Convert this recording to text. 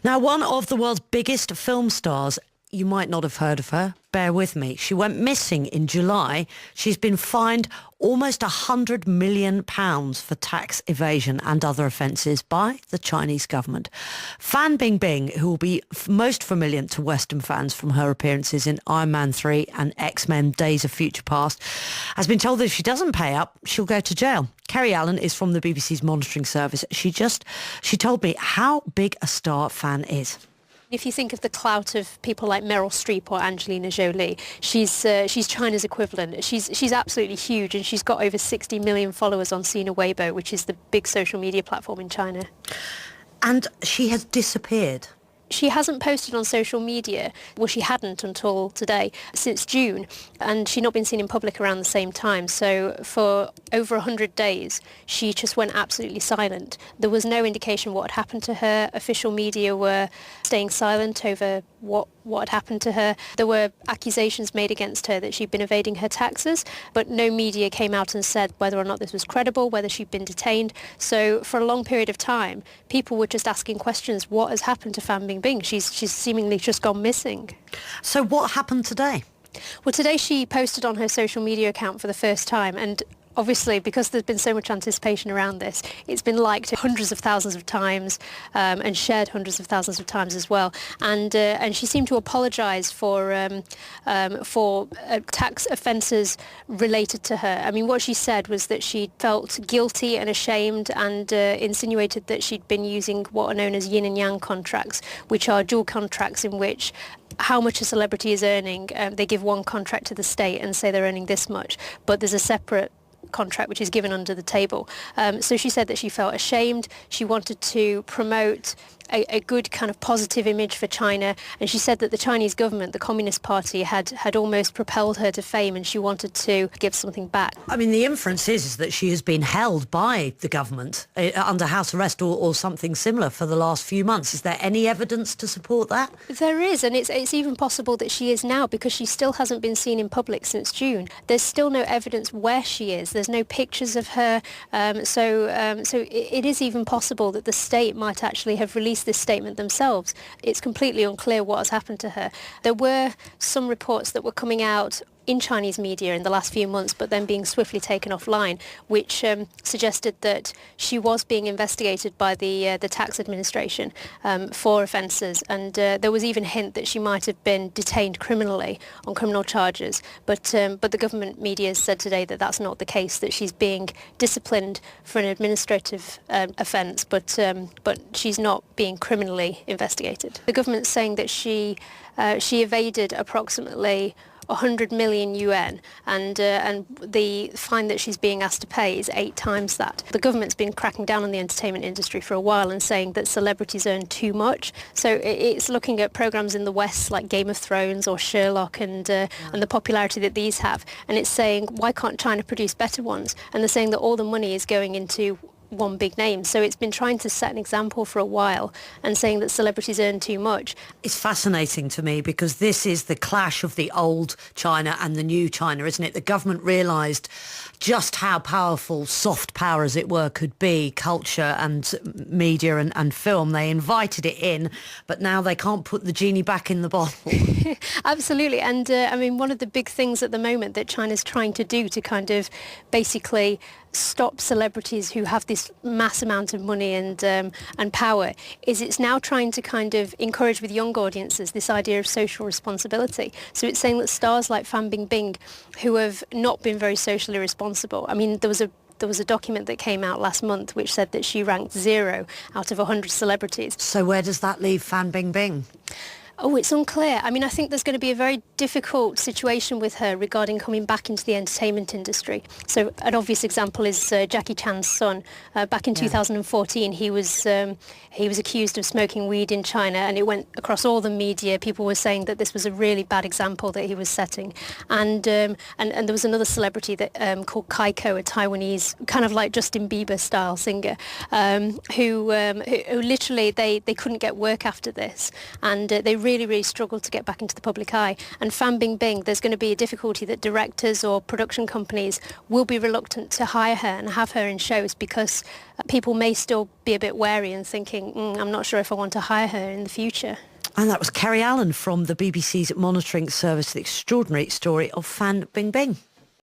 Now, one of the world's biggest film stars, you might not have heard of her, bear with me. She went missing in July. She's been fined almost £100 million for tax evasion and other offences by the Chinese government. Fan Bingbing, who will be most familiar to Western fans from her appearances in Iron Man 3 and X-Men Days of Future Past, has been told that if she doesn't pay up, she'll go to jail. Kerry Allen is from the BBC's monitoring service. She told me how big a star Fan is. If you think of the clout of people like Meryl Streep or Angelina Jolie, she's China's equivalent. She's absolutely huge, and she's got over 60 million followers on Sina Weibo, which is the big social media platform in China. And she has disappeared. She hasn't posted on social media, well, she hadn't until today, since June, and she'd not been seen in public around the same time. So for over 100 days, she just went absolutely silent. There was no indication what had happened to her. Official media were staying silent over what had happened to her. There were accusations made against her that she'd been evading her taxes, but no media came out and said whether or not this was credible, whether she'd been detained. So for a long period of time, people were just asking questions, what has happened to Fan Bingbing? She's seemingly just gone missing. So what happened today? Well, today she posted on her social media account for the first time, and obviously, because there's been so much anticipation around this, it's been liked hundreds of thousands of times and shared hundreds of thousands of times as well. And she seemed to apologise for tax offences related to her. I mean, what she said was that she felt guilty and ashamed, and insinuated that she'd been using what are known as yin and yang contracts, which are dual contracts in which how much a celebrity is earning, they give one contract to the state and say they're earning this much, but there's a separate contract which is given under the table. So she said that she felt ashamed. She wanted to promote a good kind of positive image for China, and she said that the Chinese government, the Communist Party, had almost propelled her to fame, and she wanted to give something back. I mean, the inference is that she has been held by the government under house arrest or something similar for the last few months. Is there any evidence to support that? There is, and it's even possible that she is now, because she still hasn't been seen in public since June. There's still no evidence where she is. There's no pictures of her. So it is even possible that the state might actually have released this statement themselves. It's completely unclear what has happened to her. There were some reports that were coming out in Chinese media in the last few months, but then being swiftly taken offline, which suggested that she was being investigated by the tax administration for offences, and there was even a hint that she might have been detained criminally on criminal charges. But the government media said today that that's not the case, that she's being disciplined for an administrative offence, but she's not being criminally investigated. The government's saying that she evaded approximately 100 million yuan, and the fine that she's being asked to pay is 8 times that. The government's been cracking down on the entertainment industry for a while and saying that celebrities earn too much. So it's looking at programmes in the West like Game of Thrones or Sherlock and the popularity that these have, and it's saying, why can't China produce better ones? And they're saying that all the money is going into one big name. So it's been trying to set an example for a while and saying that celebrities earn too much. It's fascinating to me because this is the clash of the old China and the new China, isn't it? The government realised just how powerful soft power, as it were, could be, culture and media and film. They invited it in, but now they can't put the genie back in the bottle. Absolutely. And I mean, one of the big things at the moment that China's trying to do to kind of basically stop celebrities who have this mass amount of money and power is it's now trying to kind of encourage with young audiences this idea of social responsibility. So it's saying that stars like Fan Bingbing, who have not been very socially responsible, I mean, there was a document that came out last month which said that she ranked 0 out of 100 celebrities. So where does that leave Fan Bingbing? Oh, it's unclear. I mean, I think there's going to be a very difficult situation with her regarding coming back into the entertainment industry. So an obvious example is Jackie Chan's son. Back in 2014, he was accused of smoking weed in China, and it went across all the media. People were saying that this was a really bad example that he was setting. And there was another celebrity that called Kaiko, a Taiwanese, kind of like Justin Bieber style singer, who literally they couldn't get work after this, and they really, really struggle to get back into the public eye. And Fan Bingbing, there's going to be a difficulty that directors or production companies will be reluctant to hire her and have her in shows because people may still be a bit wary and thinking, I'm not sure if I want to hire her in the future. And that was Kerry Allen from the BBC's monitoring service, The Extraordinary Story of Fan Bingbing.